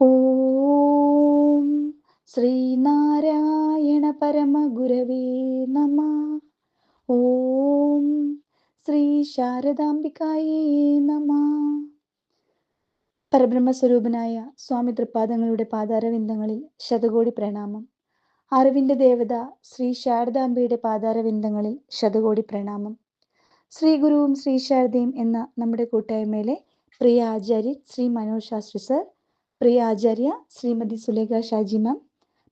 ഓം ശ്രീനാരായണ പരമഗുരവേ നമഃ. ഓം ശ്രീ ശാരദാംബികായേ നമഃ. പരബ്രഹ്മസ്വരൂപനായ സ്വാമി തൃപ്പാദങ്ങളുടെ പാതാരവിന്ദങ്ങളിൽ ശതകോടി പ്രണാമം. അറിവിന്റെ ദേവത ശ്രീ ശാരദാംബയുടെ പാതാരവിന്ദങ്ങളിൽ ശതകോടി പ്രണാമം. ശ്രീ ഗുരുവും ശ്രീ ശാരദയും എന്ന നമ്മുടെ കൂട്ടായ്മയിലെ പ്രിയ ആചാര്യൻ ശ്രീ മനോജ് ശാസ്ത്രി സർ, പ്രിയ ആചാര്യ ശ്രീമതി സുലേഖ ഷാജി മാം,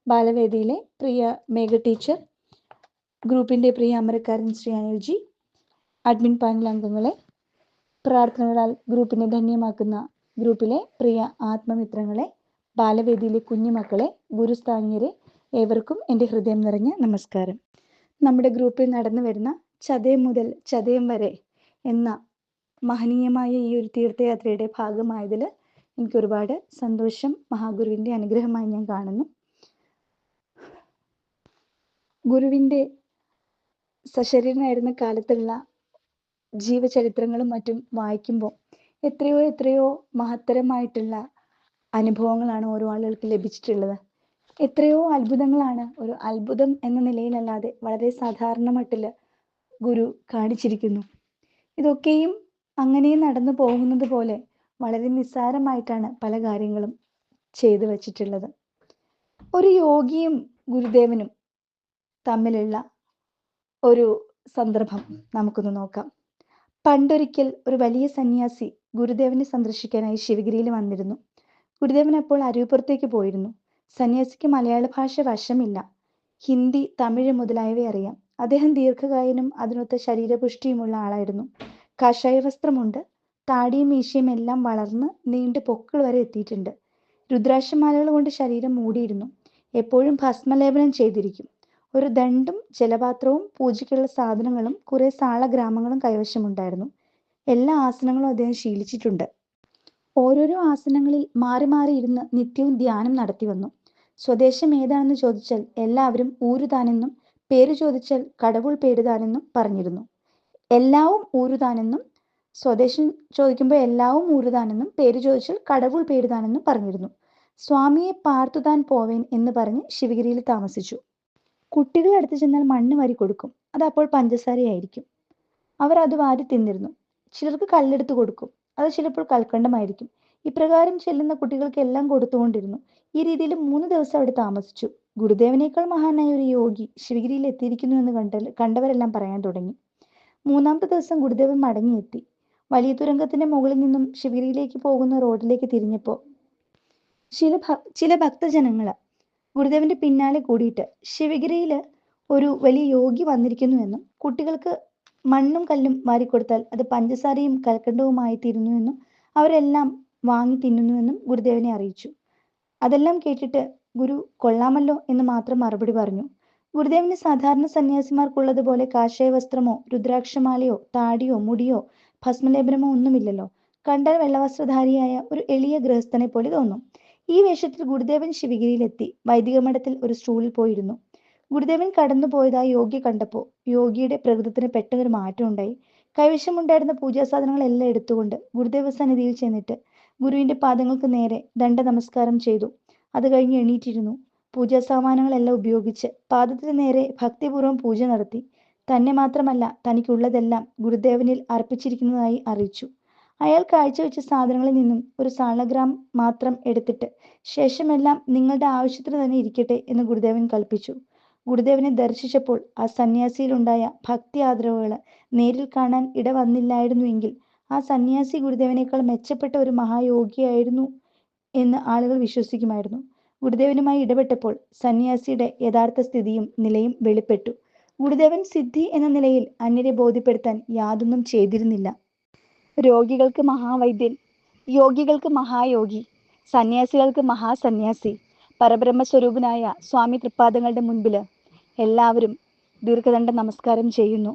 ബാലവേദിയിലെ പ്രിയ മേഘ ടീച്ചർ, ഗ്രൂപ്പിന്റെ പ്രിയ അമരക്കാരൻ ശ്രീ അനിൽജി, അഡ്മിൻ പാനൽ അംഗങ്ങളെ, പ്രാർത്ഥനകളാൽ ഗ്രൂപ്പിനെ ധന്യമാക്കുന്ന ഗ്രൂപ്പിലെ പ്രിയ ആത്മമിത്രങ്ങളെ, ബാലവേദിയിലെ കുഞ്ഞുമക്കളെ, ഗുരുസ്ഥാനീയരെ, ഏവർക്കും എൻ്റെ ഹൃദയം നിറഞ്ഞ നമസ്കാരം. നമ്മുടെ ഗ്രൂപ്പിൽ നടന്നു വരുന്ന ചതയം മുതൽ ചതയം വരെ എന്ന മഹനീയമായ ഈ ഒരു തീർത്ഥയാത്രയുടെ ഭാഗമായതിൽ എനിക്ക് ഒരുപാട് സന്തോഷം, മഹാഗുരുവിൻ്റെ അനുഗ്രഹമായി ഞാൻ കാണുന്നു. ഗുരുവിൻ്റെ സശരീരനായിരുന്ന കാലത്തുള്ള ജീവചരിത്രങ്ങളും മറ്റും വായിക്കുമ്പോൾ എത്രയോ മഹത്തരമായിട്ടുള്ള അനുഭവങ്ങളാണ് ഓരോ ആളുകൾക്ക് ലഭിച്ചിട്ടുള്ളത്. എത്രയോ അത്ഭുതങ്ങളാണ് ഒരു അത്ഭുതം എന്ന നിലയിലല്ലാതെ വളരെ സാധാരണ മട്ടിൽ ഗുരു കാണിച്ചിരിക്കുന്നു. ഇതൊക്കെയും അങ്ങനെ നടന്നു പോകുന്നത് പോലെ വളരെ നിസ്സാരമായിട്ടാണ് പല കാര്യങ്ങളും ചെയ്തു വച്ചിട്ടുള്ളത്. ഒരു യോഗിയും ഗുരുദേവനും തമ്മിലുള്ള ഒരു സന്ദർഭം നമുക്കൊന്ന് നോക്കാം. പണ്ടൊരിക്കൽ ഒരു വലിയ സന്യാസി ഗുരുദേവനെ സന്ദർശിക്കാനായി ശിവഗിരിയിൽ വന്നിരുന്നു. ഗുരുദേവൻ അപ്പോൾ അരുവിപ്പുറത്തേക്ക് പോയിരുന്നു. സന്യാസിക്ക് മലയാള ഭാഷ വശമില്ല. ഹിന്ദി, തമിഴ് മുതലായവ അറിയാം. അദ്ദേഹം ദീർഘകായനും അതിനൊത്ത ശരീരപുഷ്ടിയുമുള്ള ആളായിരുന്നു. കാഷായ വസ്ത്രമുണ്ട്. താടിയും മീശയും എല്ലാം വളർന്ന് നീണ്ട് പൊക്കിൾ വരെ എത്തിയിട്ടുണ്ട്. രുദ്രാക്ഷമാലകൾ കൊണ്ട് ശരീരം മൂടിയിരുന്നു. എപ്പോഴും ഭസ്മലേപനം ചെയ്തിരിക്കും. ഒരു ദണ്ഡും ജലപാത്രവും പൂജയ്ക്കുള്ള സാധനങ്ങളും കുറെ സാളഗ്രാമങ്ങളും കൈവശമുണ്ടായിരുന്നു. എല്ലാ ആസനങ്ങളും അദ്ദേഹം ശീലിച്ചിട്ടുണ്ട്. ഓരോരോ ആസനങ്ങളിൽ മാറി മാറി ഇരുന്ന് നിത്യവും ധ്യാനം നടത്തി വന്നു. സ്വദേശം ഏതാണെന്ന് ചോദിച്ചാൽ എല്ലാവരും ഊരുതാനെന്നും, പേര് ചോദിച്ചാൽ കടവുൾ പേരുതാനെന്നും പറഞ്ഞിരുന്നു. എല്ലാവും ഊരുതാനെന്നും, സ്വദേശം ചോദിക്കുമ്പോൾ എല്ലാവും ഊരുതാനെന്നും, പേര് ചോദിച്ചാൽ കടവുൾ പേരുതാനെന്നും പറഞ്ഞിരുന്നു. സ്വാമിയെ പാർത്തുതാൻ പോവേൻ എന്ന് പറഞ്ഞ് ശിവഗിരിയിൽ താമസിച്ചു. കുട്ടികൾ അടുത്ത് ചെന്നാൽ മണ്ണ് വാരി കൊടുക്കും. അത് അപ്പോൾ പഞ്ചസാരയായിരിക്കും. അവർ അത് വാരി തിന്നിരുന്നു. ചിലർക്ക് കല്ലെടുത്ത് കൊടുക്കും. അത് ചിലപ്പോൾ കൽക്കണ്ടമായിരിക്കും. ഇപ്രകാരം ചെല്ലുന്ന കുട്ടികൾക്ക് എല്ലാം കൊടുത്തുകൊണ്ടിരുന്നു. ഈ രീതിയിൽ 3 ദിവസം അവിടെ താമസിച്ചു. ഗുരുദേവനേക്കാൾ മഹാനായ ഒരു യോഗി ശിവഗിരിയിൽ എത്തിയിരിക്കുന്നു എന്ന് കണ്ടവരെല്ലാം പറയാൻ തുടങ്ങി. 3-ാമത്തെ ദിവസം ഗുരുദേവൻ മടങ്ങിയെത്തി. വലിയ തുരങ്കത്തിന്റെ മുകളിൽ നിന്നും ശിവഗിരിയിലേക്ക് പോകുന്ന റോഡിലേക്ക് തിരിഞ്ഞപ്പോൾ ചില ഭക്തജനങ്ങള് ഗുരുദേവന്റെ പിന്നാലെ കൂടിയിട്ട് ശിവഗിരിയിൽ ഒരു വലിയ യോഗി വന്നിരിക്കുന്നുവെന്നും കുട്ടികൾക്ക് മണ്ണും കല്ലും വാരിക്കൊടുത്താൽ അത് പഞ്ചസാരയും കൽക്കണ്ടവുമായി തീരുന്നുവെന്നും അവരെല്ലാം വാങ്ങി തിന്നുന്നുവെന്നും ഗുരുദേവനെ അറിയിച്ചു. അതെല്ലാം കേട്ടിട്ട് ഗുരു കൊള്ളാമല്ലോ എന്ന് മാത്രം മറുപടി പറഞ്ഞു. ഗുരുദേവന് സാധാരണ സന്യാസിമാർക്കുള്ളതുപോലെ കാഷായ വസ്ത്രമോ രുദ്രാക്ഷമാലയോ താടിയോ മുടിയോ ഭസ്മലേപനമോ ഒന്നുമില്ലല്ലോ. കണ്ടാൽ വെള്ളവസ്ത്രധാരിയായ ഒരു എളിയ ഗൃഹസ്ഥനെ പോലെ തോന്നും. ഈ വേഷത്തിൽ ഗുരുദേവൻ ശിവഗിരിയിലെത്തി വൈദിക മഠത്തിൽ ഒരു സ്റ്റൂളിൽ പോയിരുന്നു. ഗുരുദേവൻ കടന്നു പോയതായി യോഗി കണ്ടപ്പോൾ യോഗിയുടെ പ്രകൃതത്തിന് പെട്ടെന്നൊരു മാറ്റം ഉണ്ടായി. കൈവശമുണ്ടായിരുന്ന പൂജാസാധനങ്ങളെല്ലാം എടുത്തുകൊണ്ട് ഗുരുദേവ സന്നിധിയിൽ ചെന്നിട്ട് ഗുരുവിന്റെ പാദങ്ങൾക്ക് നേരെ ദണ്ഡ നമസ്കാരം ചെയ്തു. അത് കഴിഞ്ഞ് എണീറ്റിരുന്നു. പൂജാസാമാനങ്ങളെല്ലാം ഉപയോഗിച്ച് പാദത്തിന് നേരെ ഭക്തിപൂർവ്വം പൂജ നടത്തി. തന്നെ മാത്രമല്ല തനിക്കുള്ളതെല്ലാം ഗുരുദേവനിൽ അർപ്പിച്ചിരിക്കുന്നതായി അറിയിച്ചു. അയാൾ കാഴ്ചവെച്ച സാധനങ്ങളിൽ നിന്നും ഒരു സാളഗ്രാം മാത്രം എടുത്തിട്ട് ശേഷമെല്ലാം നിങ്ങളുടെ ആവശ്യത്തിന് തന്നെ ഇരിക്കട്ടെ എന്ന് ഗുരുദേവൻ കൽപ്പിച്ചു. ഗുരുദേവനെ ദർശിച്ചപ്പോൾ ആ സന്യാസിയിലുണ്ടായ ഭക്തി ആദരവുകൾ നേരിൽ കാണാൻ ഇടവന്നില്ലായിരുന്നുവെങ്കിൽ ആ സന്യാസി ഗുരുദേവനേക്കാൾ മെച്ചപ്പെട്ട ഒരു മഹായോഗിയായിരുന്നു എന്ന് ആളുകൾ വിശ്വസിക്കുമായിരുന്നു. ഗുരുദേവനുമായി ഇടപെട്ടപ്പോൾ സന്യാസിയുടെ യഥാർത്ഥ സ്ഥിതിയും നിലയും വെളിപ്പെട്ടു. ഗുരുദേവൻ സിദ്ധി എന്ന നിലയിൽ അന്യരെ ബോധ്യപ്പെടുത്താൻ യാതൊന്നും ചെയ്തിരുന്നില്ല. രോഗികൾക്ക് മഹാവൈദ്യൻ, യോഗികൾക്ക് മഹായോഗി, സന്യാസികൾക്ക് മഹാസന്യാസി, പരബ്രഹ്മസ്വരൂപനായ സ്വാമി തൃപ്പാദങ്ങളുടെ മുൻപിൽ എല്ലാവരും ദീർഘദണ്ഡ നമസ്കാരം ചെയ്യുന്നു.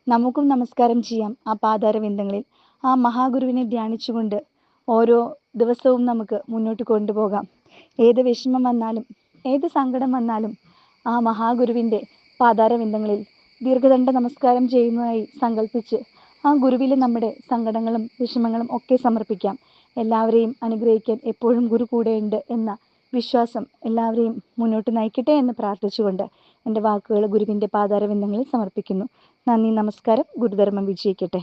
നമുക്കും നമസ്കാരം ചെയ്യാം ആ പാതാരവിന്ദങ്ങളിൽ. ആ മഹാഗുരുവിനെ ധ്യാനിച്ചുകൊണ്ട് ഓരോ ദിവസവും നമുക്ക് മുന്നോട്ട് കൊണ്ടുപോകാം. ഏത് വിഷമം വന്നാലും ഏത് സങ്കടം വന്നാലും ആ മഹാഗുരുവിൻ്റെ പാതാരവിന്ദങ്ങളിൽ ദീർഘദണ്ഡ നമസ്കാരം ചെയ്യുന്നതായി സങ്കല്പിച്ച് ആ ഗുരുവിൽ നമ്മുടെ സങ്കടങ്ങളും വിഷമങ്ങളും ഒക്കെ സമർപ്പിക്കാം. എല്ലാവരെയും അനുഗ്രഹിക്കാൻ എപ്പോഴും ഗുരു കൂടെയുണ്ട് എന്ന വിശ്വാസം എല്ലാവരെയും മുന്നോട്ട് നയിക്കട്ടെ എന്ന് പ്രാർത്ഥിച്ചുകൊണ്ട് എൻ്റെ വാക്കുകൾ ഗുരുവിൻ്റെ പാതാരവിന്ദങ്ങളിൽ സമർപ്പിക്കുന്നു. നന്ദി, നമസ്കാരം. ഗുരുധർമ്മം വിജയിക്കട്ടെ.